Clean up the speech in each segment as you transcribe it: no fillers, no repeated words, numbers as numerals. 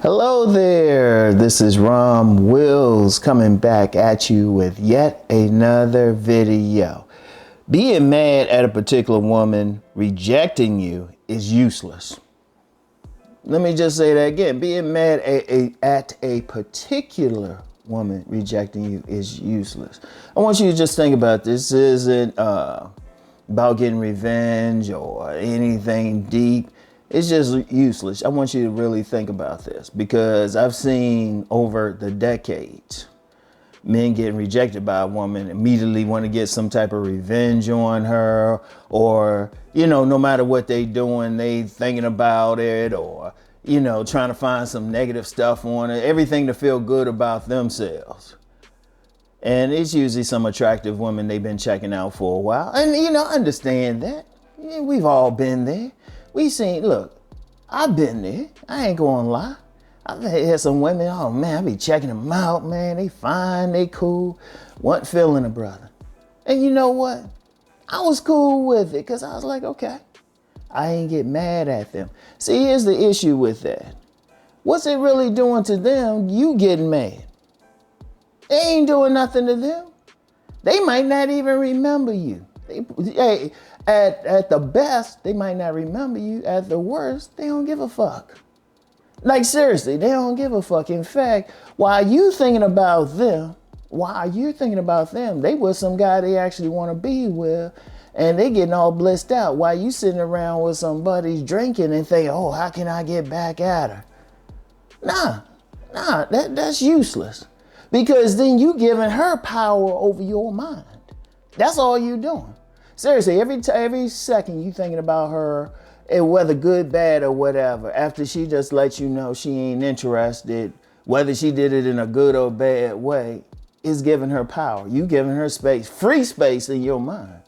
Hello there, this is Rom Wills coming back at you with yet another video. Being mad at a particular woman rejecting you is useless. Let me just say that again. Being mad at a particular woman rejecting you is useless. I want you to just think about this. This isn't about getting revenge or anything deep. It's just useless. I want you to really think about this because I've seen over the decades men getting rejected by a woman immediately want to get some type of revenge on her, or, you know, no matter what they doing, they thinking about it, or, you know, trying to find some negative stuff on it, everything to feel good about themselves. And it's usually some attractive woman they've been checking out for a while. And, you know, I understand that. Yeah, we've all been there. We seen, look, I've been there. I ain't gonna lie. I've had some women, oh man, I be checking them out, man. They fine, they cool. Wasn't feeling a brother. And you know what? I was cool with it because I was like, okay, I ain't get mad at them. See, here's the issue with that. What's it really doing to them? You getting mad. They ain't doing nothing to them. They might not even remember you. At the best, they might not remember you. At the worst, they don't give a fuck. Like seriously, they don't give a fuck. In fact, while you thinking about them, they with some guy they actually want to be with, and they getting all blissed out while you sitting around with some buddies drinking and thinking, oh, how can I get back at her? Nah, that's useless. Because then you giving her power over your mind. That's all you doing. Seriously, every second you thinking about her, and whether good, bad, or whatever, after she just lets you know she ain't interested, whether she did it in a good or bad way, is giving her power. You giving her space, free space in your mind.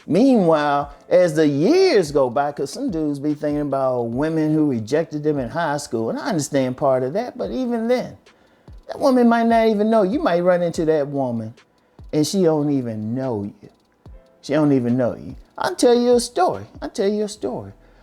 Meanwhile, as the years go by, because some dudes be thinking about women who rejected them in high school, and I understand part of that, but even then, that woman might not even know. You might run into that woman, and she don't even know you. She don't even know you. I'll tell you a story.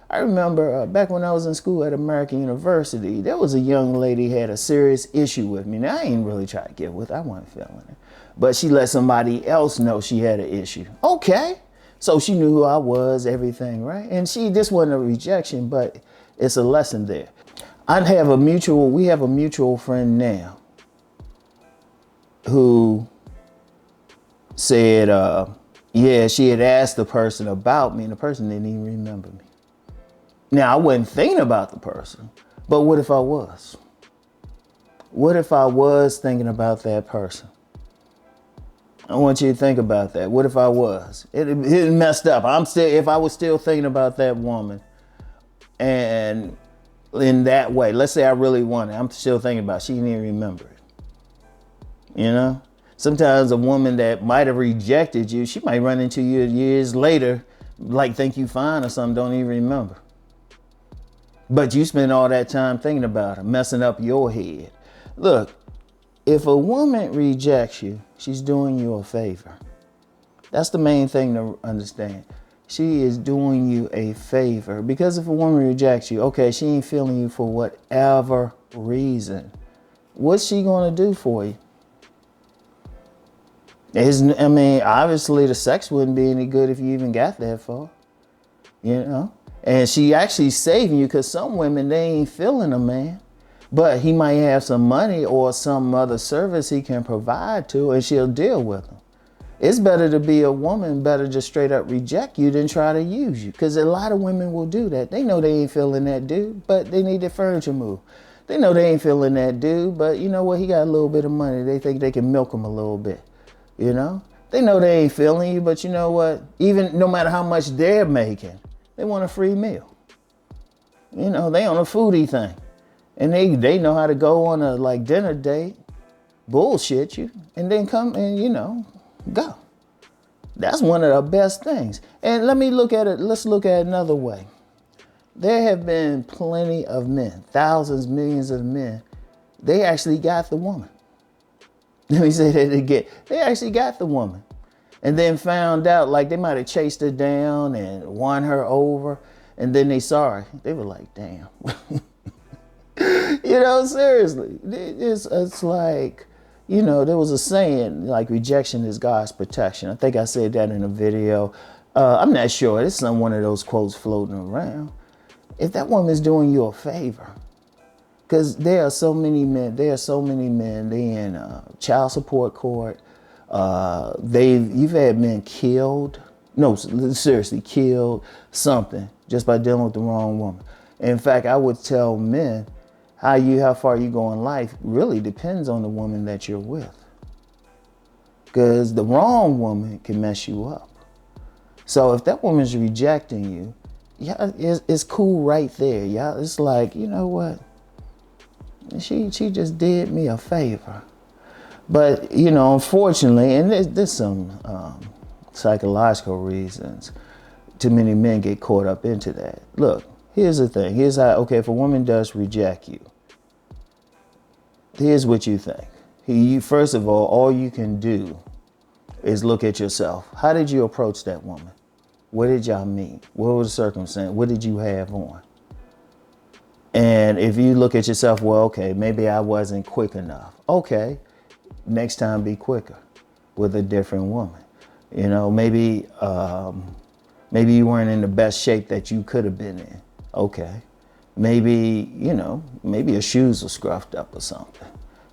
I remember back when I was in school at American University, there was a young lady had a serious issue with me. Now, I ain't really trying to get with her. I wasn't feeling it. But she let somebody else know she had an issue. Okay. So she knew who I was, everything, right? And this wasn't a rejection, but it's a lesson there. We have a mutual friend now who said, yeah, she had asked the person about me, and the person didn't even remember me. Now, I wasn't thinking about the person, but what if I was? What if I was thinking about that person? I want you to think about that. What if I was? It messed up. If I was still thinking about that woman, and in that way, let's say I really wanted, I'm still thinking about it, she didn't even remember it. You know? Sometimes a woman that might have rejected you, she might run into you years later, like think you fine or something, don't even remember. But you spend all that time thinking about her, messing up your head. Look, if a woman rejects you, she's doing you a favor. That's the main thing to understand. She is doing you a favor. Because if a woman rejects you, okay, she ain't feeling you for whatever reason. What's she gonna do for you? Obviously the sex wouldn't be any good if you even got that far, you know? And she actually saving you because some women, they ain't feeling a man, but he might have some money or some other service he can provide to, and she'll deal with him. It's better to be a woman, better just straight up reject you than try to use you, because a lot of women will do that. They know they ain't feeling that dude, but they need their furniture moved. They know they ain't feeling that dude, but you know what? He got a little bit of money. They think they can milk him a little bit. You know, they know they ain't feeling you, but you know what? Even no matter how much they're making, they want a free meal. You know, they on a foodie thing, and they know how to go on a dinner date, bullshit you, and then come and go. That's one of the best things. And let's look at it another way. There have been plenty of men, thousands, millions of men. They actually got the woman. Let me say that again. They actually got the woman and then found out like they might have chased her down and won her over. And then they saw her. They were like, damn. Seriously. It's like, there was a saying, like, rejection is God's protection. I think I said that in a video. I'm not sure. It's one of those quotes floating around. If that woman's doing you a favor, because there are so many men, they in child support court. You've had men killed. No, seriously, killed something just by dealing with the wrong woman. In fact, I would tell men how far you go in life really depends on the woman that you're with. Because the wrong woman can mess you up. So if that woman's rejecting you, yeah, it's cool right there. Yeah, it's like, you know what? She just did me a favor. But, unfortunately, and there's some psychological reasons too many men get caught up into that. Look, here's the thing. Here's how, okay, if a woman does reject you, here's what you think. First of all you can do is look at yourself. How did you approach that woman? What did y'all meet? What was the circumstance? What did you have on? And if you look at yourself, well, okay, maybe I wasn't quick enough. Okay, next time be quicker with a different woman. Maybe you weren't in the best shape that you could have been in. Okay. Maybe your shoes were scruffed up or something.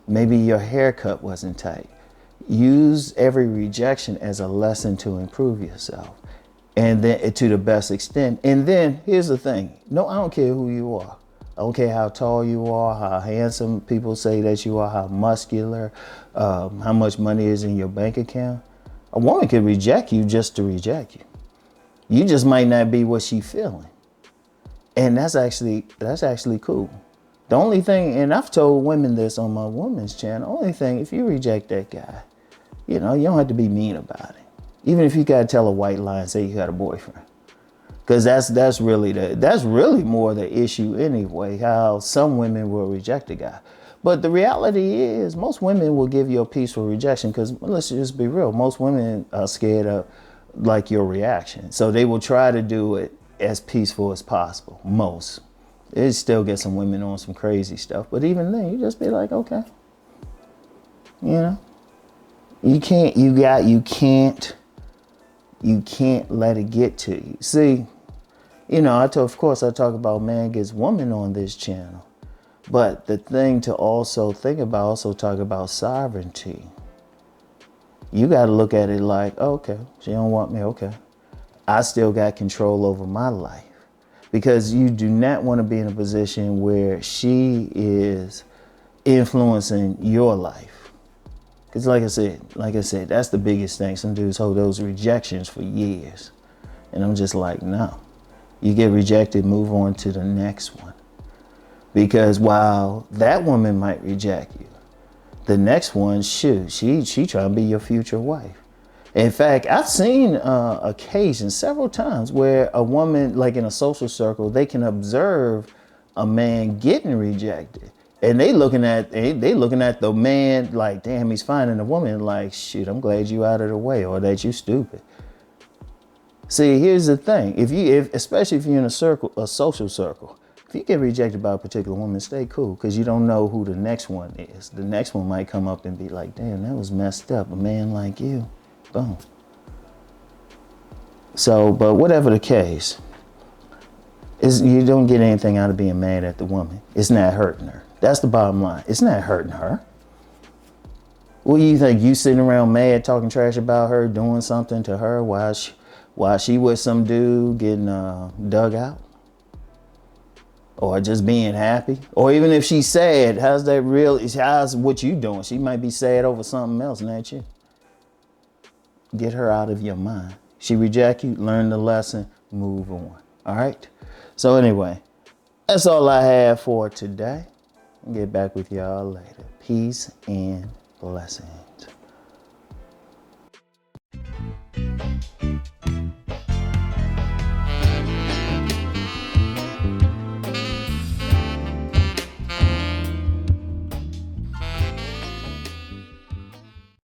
Maybe your haircut wasn't tight. Use every rejection as a lesson to improve yourself, and then to the best extent. And then here's the thing. No, I don't care who you are. I don't care how tall you are, how handsome people say that you are, how muscular, how much money is in your bank account. A woman can reject you just to reject you. You just might not be what she's feeling. And that's actually cool. The only thing, and I've told women this on my women's channel, only thing, if you reject that guy, you don't have to be mean about it. Even if you gotta tell a white lie and say you got a boyfriend. Because that's really more the issue anyway, how some women will reject a guy. But the reality is most women will give you a peaceful rejection, because let's just be real, most women are scared of like your reaction. So they will try to do it as peaceful as possible. Most. It still get some women on some crazy stuff, but even then you just be like, okay. You can't let it get to you. See, of course I talk about man gets woman on this channel. But the thing to also think about, talk about sovereignty. You got to look at it like, okay, she don't want me, okay. I still got control over my life. Because you do not want to be in a position where she is influencing your life. Because like I said, that's the biggest thing. Some dudes hold those rejections for years. And I'm just like, no. You get rejected, move on to the next one. Because while that woman might reject you, the next one, she trying to be your future wife. In fact, I've seen occasions several times where a woman, like in a social circle, they can observe a man getting rejected, and they looking at the man like, damn, he's finding a woman like, shit, I'm glad you out of the way, or that you stupid. See, here's the thing: especially if you're in a social circle, if you get rejected by a particular woman, stay cool, because you don't know who the next one is. The next one might come up and be like, damn, that was messed up. A man like you. Boom. So, but whatever the case, you don't get anything out of being mad at the woman. It's not hurting her. That's the bottom line. It's not hurting her. What do you think? You sitting around mad, talking trash about her, doing something to her while she with some dude getting dug out? Or just being happy? Or even if she's sad, how's what you doing? She might be sad over something else, not you. Get her out of your mind. She reject you, learn the lesson, move on. All right? So anyway, that's all I have for today. I'll get back with y'all later. Peace and blessings.